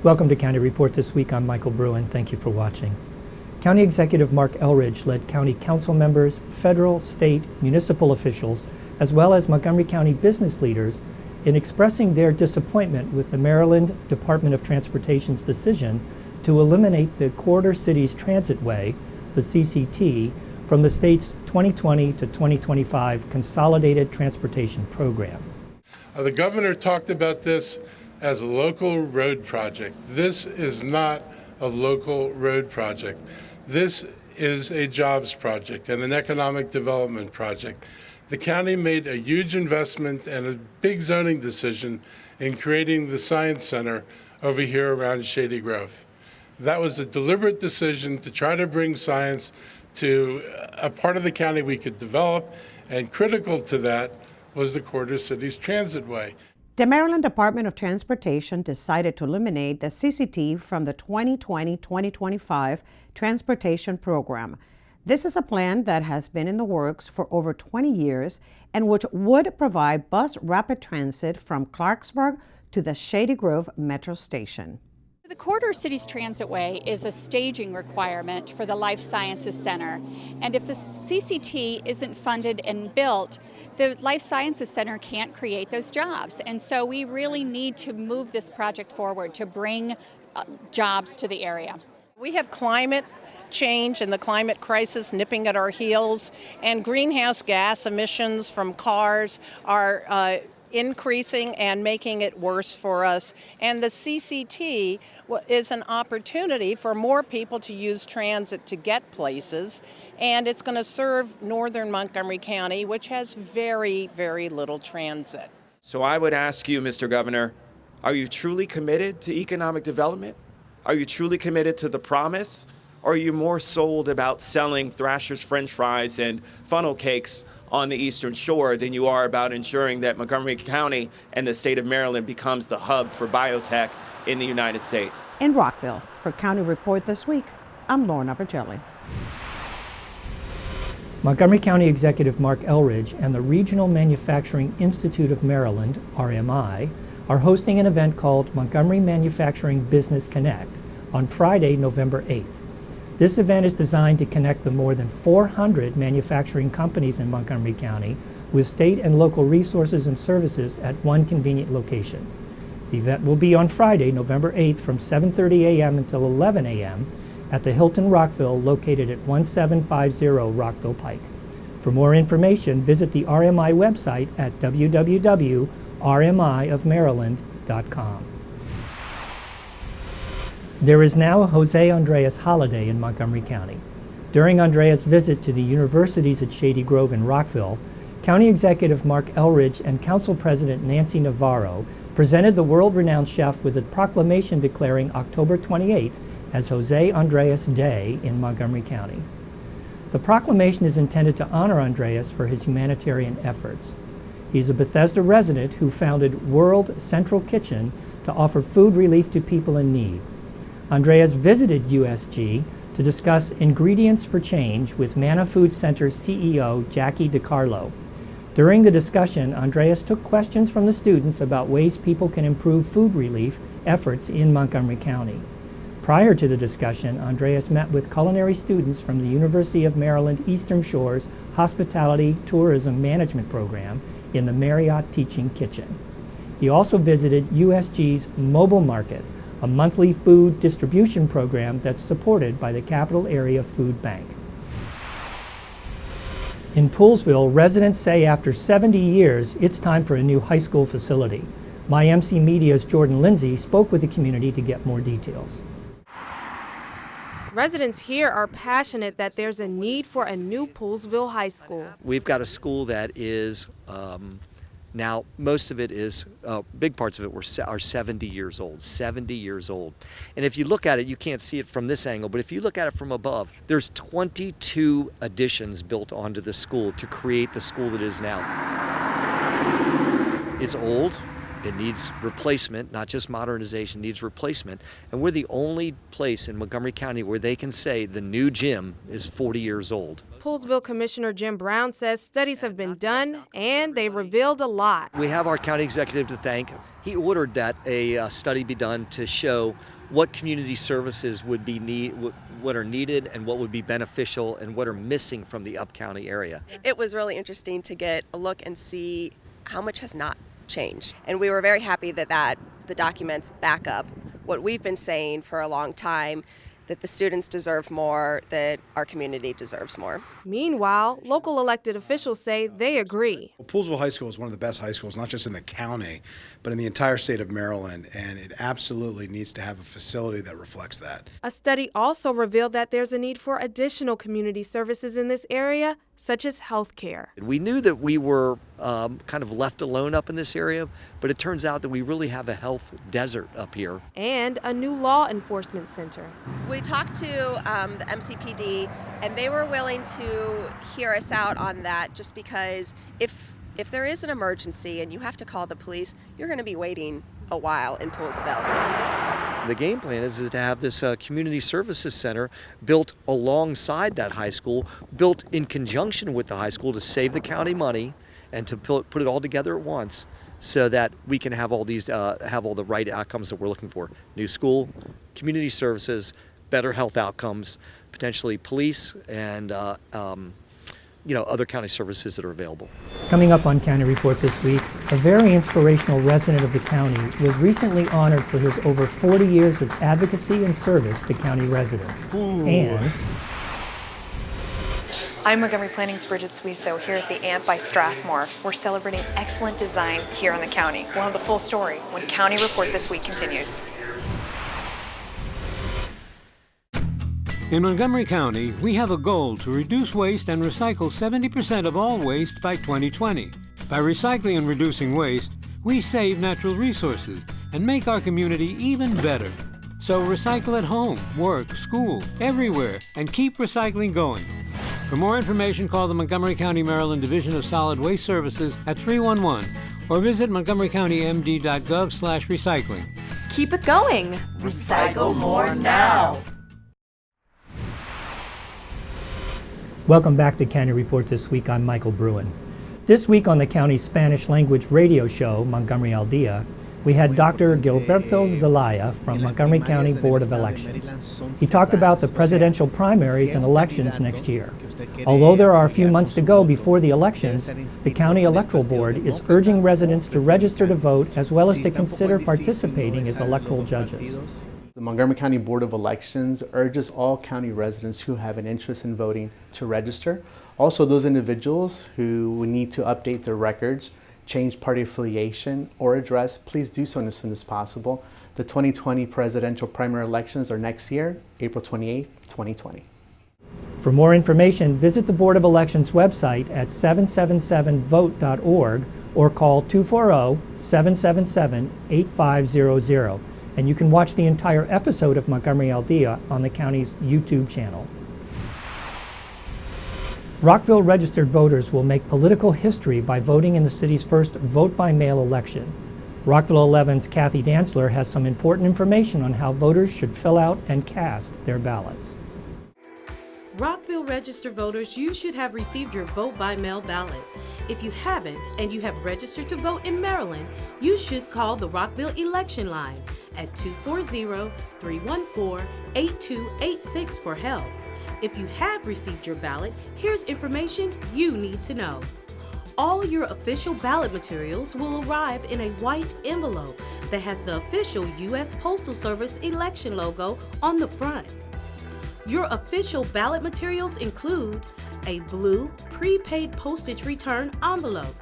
Welcome to County Report This Week. I'm Michael Bruin. Thank you for watching. County Executive Marc Elrich led county council members, federal, state, municipal officials, as well as Montgomery County business leaders in expressing their disappointment with the Maryland Department of Transportation's decision to eliminate the Corridor Cities Transitway, the CCT, from the state's 2020 to 2025 Consolidated Transportation Program. The governor talked about this as a local road project. This is not a local road project. This is a jobs project and an economic development project. The county made a huge investment and a big zoning decision in creating the Science Center over here around Shady Grove. That was a deliberate decision to try to bring science to a part of the county we could develop, and critical to that was the Corridor Cities Transitway. The Maryland Department of Transportation decided to eliminate the CCT from the 2020-2025 Transportation Program. This is a plan that has been in the works for over 20 years and which would provide bus rapid transit from Clarksburg to the Shady Grove Metro Station. The Corridor Cities Transitway is a staging requirement for the Life Sciences Center, and if the CCT isn't funded and built, the Life Sciences Center can't create those jobs. And so we really need to move this project forward to bring jobs to the area. We have climate change and the climate crisis nipping at our heels, and greenhouse gas emissions from cars are increasing and making it worse for us. And the CCT is an opportunity for more people to use transit to get places, and it's going to serve northern Montgomery County, which has very, very little transit. So I would ask you, Mr. Governor, are you truly committed to economic development? Are you truly committed to the promise? Or are you more sold about selling Thrasher's French fries and funnel cakes on the Eastern Shore than you are about ensuring that Montgomery County and the state of Maryland becomes the hub for biotech in the United States? In Rockville, for County Report This Week, I'm Lorna Vergelli. Montgomery County Executive Marc Elrich and the Regional Manufacturing Institute of Maryland, RMI, are hosting an event called Montgomery Manufacturing Business Connect on Friday, November 8th. This event is designed to connect the more than 400 manufacturing companies in Montgomery County with state and local resources and services at one convenient location. The event will be on Friday, November 8th from 7:30 a.m. until 11 a.m. at the Hilton Rockville, located at 1750 Rockville Pike. For more information, visit the RMI website at www.rmiofmaryland.com. There is now a Jose Andres holiday in Montgomery County. During Andres' visit to the universities at Shady Grove and Rockville, County Executive Marc Elrich and Council President Nancy Navarro presented the world-renowned chef with a proclamation declaring October 28th as Jose Andres Day in Montgomery County. The proclamation is intended to honor Andres for his humanitarian efforts. He's a Bethesda resident who founded World Central Kitchen to offer food relief to people in need. Andreas visited USG to discuss ingredients for change with Manna Food Center's CEO, Jackie DiCarlo. During the discussion, Andreas took questions from the students about ways people can improve food relief efforts in Montgomery County. Prior to the discussion, Andreas met with culinary students from the University of Maryland Eastern Shore's Hospitality Tourism Management Program in the Marriott Teaching Kitchen. He also visited USG's Mobile Market, a monthly food distribution program that's supported by the Capital Area Food Bank. In Poolesville, residents say after 70 years, it's time for a new high school facility. MyMC Media's Jordan Lindsay spoke with the community to get more details. Residents here are passionate that there's a need for a new Poolesville high school. We've got a school that is now, most of it is, big parts of it are 70 years old, 70 years old. And if you look at it, you can't see it from this angle, but if you look at it from above, there's 22 additions built onto the school to create the school that is now. It's old, It needs replacement, not just modernization, needs replacement. And we're the only place in Montgomery County where they can say the new gym is 40 years old. Poolesville Commissioner Jim Brown says studies have been done and they've revealed a lot. We have our county executive to thank. He ordered that a study be done to show what community services would be what are needed and what would be beneficial and what are missing from the up-county area. It was really interesting to get a look and see how much has not changed. And we were very happy that the documents back up what we've been saying for a long time, that the students deserve more, that our community deserves more. Meanwhile, local elected officials say they agree. Well, Poolesville High School is one of the best high schools, not just in the county, but in the entire state of Maryland, and it absolutely needs to have a facility that reflects that. A study also revealed that there's a need for additional community services in this area, such as health care. We knew that we were kind of left alone up in this area, but it turns out that we really have a health desert up here. And a new law enforcement center. We talked to the MCPD, and they were willing to hear us out on that, just because if there is an emergency and you have to call the police, you're going to be waiting a while in Poolesville. The game plan is to have this community services center built alongside that high school, built in conjunction with the high school to save the county money and to put it all together at once so that we can have all these have all the right outcomes that we're looking for. New school, community services, better health outcomes, potentially police and other county services that are available. Coming up on County Report this week, a very inspirational resident of the county was recently honored for his over 40 years of advocacy and service to county residents. Ooh. And I'm Montgomery Planning's Bridget Suiso here at the AMP by Strathmore. We're celebrating excellent design here in the county. We'll have the full story when County Report this week continues. In Montgomery County, we have a goal to reduce waste and recycle 70% of all waste by 2020. By recycling and reducing waste, we save natural resources and make our community even better. So recycle at home, work, school, everywhere, and keep recycling going. For more information, call the Montgomery County, Maryland Division of Solid Waste Services at 311 or visit montgomerycountymd.gov/recycling. Keep it going. Recycle more now. welcome back to County Report This Week. I'm Michael Bruin. This week on the county's Spanish language radio show, Montgomery AL Dia, we had Dr. Gilberto Zelaya from Montgomery County Board of Elections. He talked about the presidential primaries and elections next year. Although there are a few months to go before the elections, the County Electoral Board is urging residents to register to vote as well as to consider participating as electoral judges. The Montgomery County Board of Elections urges all county residents who have an interest in voting to register. Also, those individuals who need to update their records, change party affiliation or address, please do so as soon as possible. The 2020 presidential primary elections are next year, April 28th, 2020. For more information, visit the Board of Elections website at 777vote.org or call 240-777-8500. And you can watch the entire episode of Montgomery AL Dia on the county's YouTube channel. Rockville registered voters will make political history by voting in the city's first vote-by-mail election. Rockville 11's Kathy Dantzler has some important information on how voters should fill out and cast their ballots. Rockville registered voters, you should have received your vote-by-mail ballot. If you haven't and you have registered to vote in Maryland, you should call the Rockville election line at 240-314-8286 for help. If you have received your ballot, here's information you need to know. All your official ballot materials will arrive in a white envelope that has the official U.S. Postal Service election logo on the front. Your official ballot materials include a blue prepaid postage return envelope.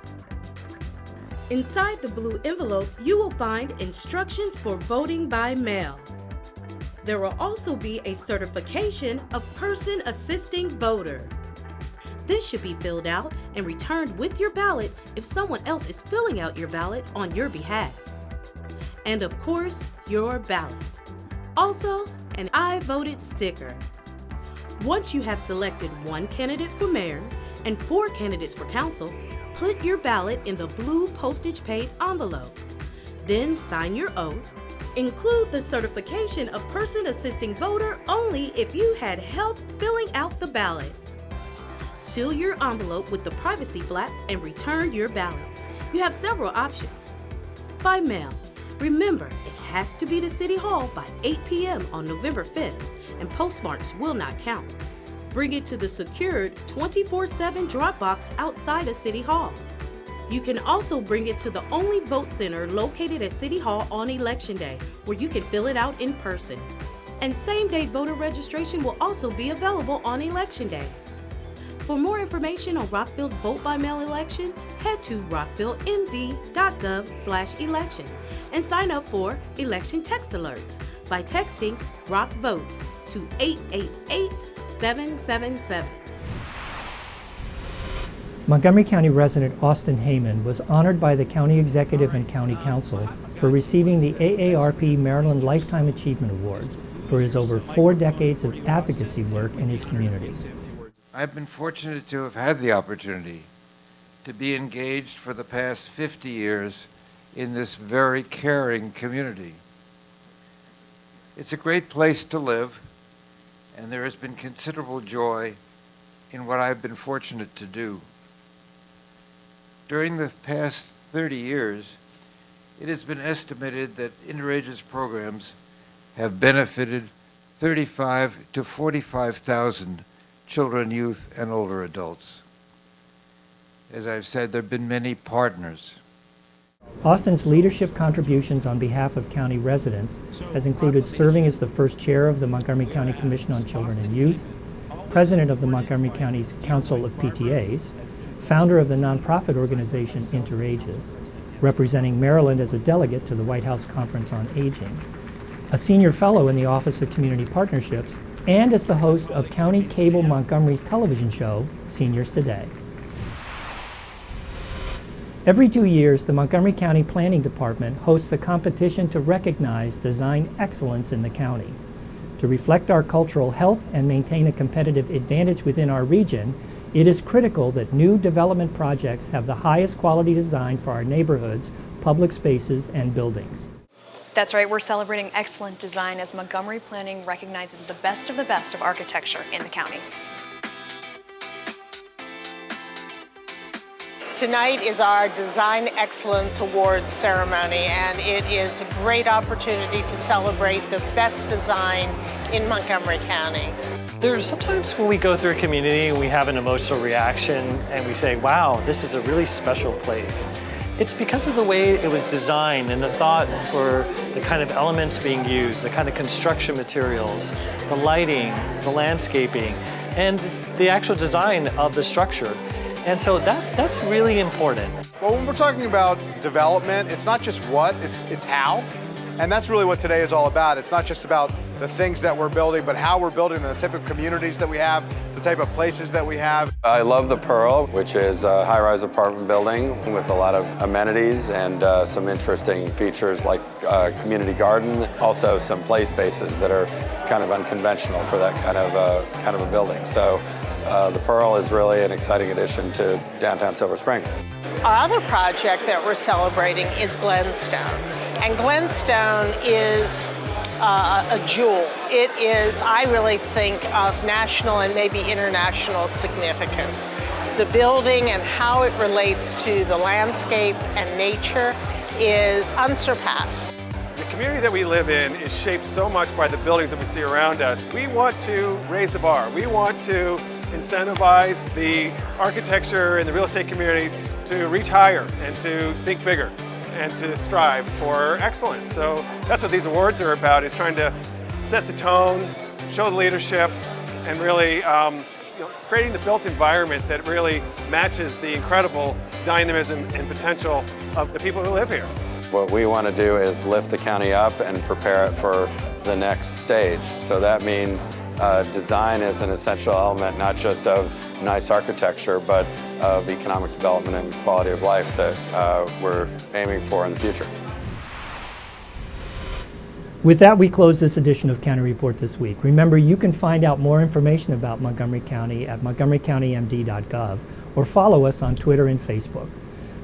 Inside the blue envelope, you will find instructions for voting by mail. There will also be a certification of person assisting voter. This should be filled out and returned with your ballot if someone else is filling out your ballot on your behalf. And of course, your ballot. Also, an I voted sticker. Once you have selected one candidate for mayor and 4 candidates for council, put your ballot in the blue postage paid envelope. Then sign your oath. Include the certification of person assisting voter only if you had help filling out the ballot. Seal your envelope with the privacy flap and return your ballot. You have several options. By mail. Remember, it has to be to City Hall by 8 p.m. on November 5th, and postmarks will not count. Bring it to the secured 24/7 drop box outside of City Hall. You can also bring it to the only vote center located at City Hall on Election Day, where you can fill it out in person. And same-day voter registration will also be available on Election Day. For more information on Rockville's vote-by-mail election, head to rockvillemd.gov/election and sign up for election text alerts by texting Rock Votes to 888-777. Montgomery County resident Austin Heyman was honored by the County Executive and County Council for receiving the AARP Maryland Lifetime Achievement Award for his over 4 decades of advocacy work in his community. I've been fortunate to have had the opportunity to be engaged for the past 50 years in this very caring community. It's a great place to live, and there has been considerable joy in what I've been fortunate to do. During the past 30 years, it has been estimated that interagency programs have benefited 35,000 to 45,000 children, youth, and older adults. As I've said, there have been many partners. Austin's leadership contributions on behalf of county residents has included serving as the first chair of the Montgomery County Commission on Children and Youth, president of the Montgomery County's Council of PTAs, founder of the nonprofit organization Interages, representing Maryland as a delegate to the White House Conference on Aging, a senior fellow in the Office of Community Partnerships, and as the host of County Cable Montgomery's television show, Seniors Today. Every 2 years, the Montgomery County Planning Department hosts a competition to recognize design excellence in the county. To reflect our cultural health and maintain a competitive advantage within our region, it is critical that new development projects have the highest quality design for our neighborhoods, public spaces, and buildings. That's right, we're celebrating excellent design as Montgomery Planning recognizes the best of architecture in the county. Tonight is our Design Excellence Awards ceremony, and it is a great opportunity to celebrate the best design in Montgomery County. There's sometimes when we go through a community and we have an emotional reaction and we say, wow, this is a really special place. It's because of the way it was designed and the thought for the kind of elements being used, the kind of construction materials, the lighting, the landscaping, and the actual design of the structure. And so that's really important. Well, when we're talking about development, it's not just what, it's how. And that's really what today is all about. It's not just about the things that we're building, but how we're building, the type of communities that we have, the type of places that we have. I love the Pearl, which is a high-rise apartment building with a lot of amenities and some interesting features like community garden, also some play spaces that are kind of unconventional for that kind of a building. So the Pearl is really an exciting addition to downtown Silver Spring. Our other project that we're celebrating is Glenstone. And Glenstone is a jewel. It is, I really think, of national and maybe international significance. The building and how it relates to the landscape and nature is unsurpassed. The community that we live in is shaped so much by the buildings that we see around us. We want to raise the bar. We want to incentivize the architecture and the real estate community to reach higher and to think bigger and to strive for excellence. So that's what these awards are about, is trying to set the tone, show the leadership, and really creating the built environment that really matches the incredible dynamism and potential of the people who live here. What we want to do is lift the county up and prepare it for the next stage. So that means design is an essential element, not just of nice architecture, but of economic development and quality of life that we're aiming for in the future. With that, we close this edition of County Report This Week. Remember, you can find out more information about Montgomery County at montgomerycountymd.gov or follow us on Twitter and Facebook.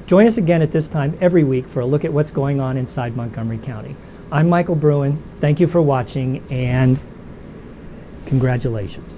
Join us again at this time every week for a look at what's going on inside Montgomery County. I'm Michael Bruin. Thank you for watching, and congratulations.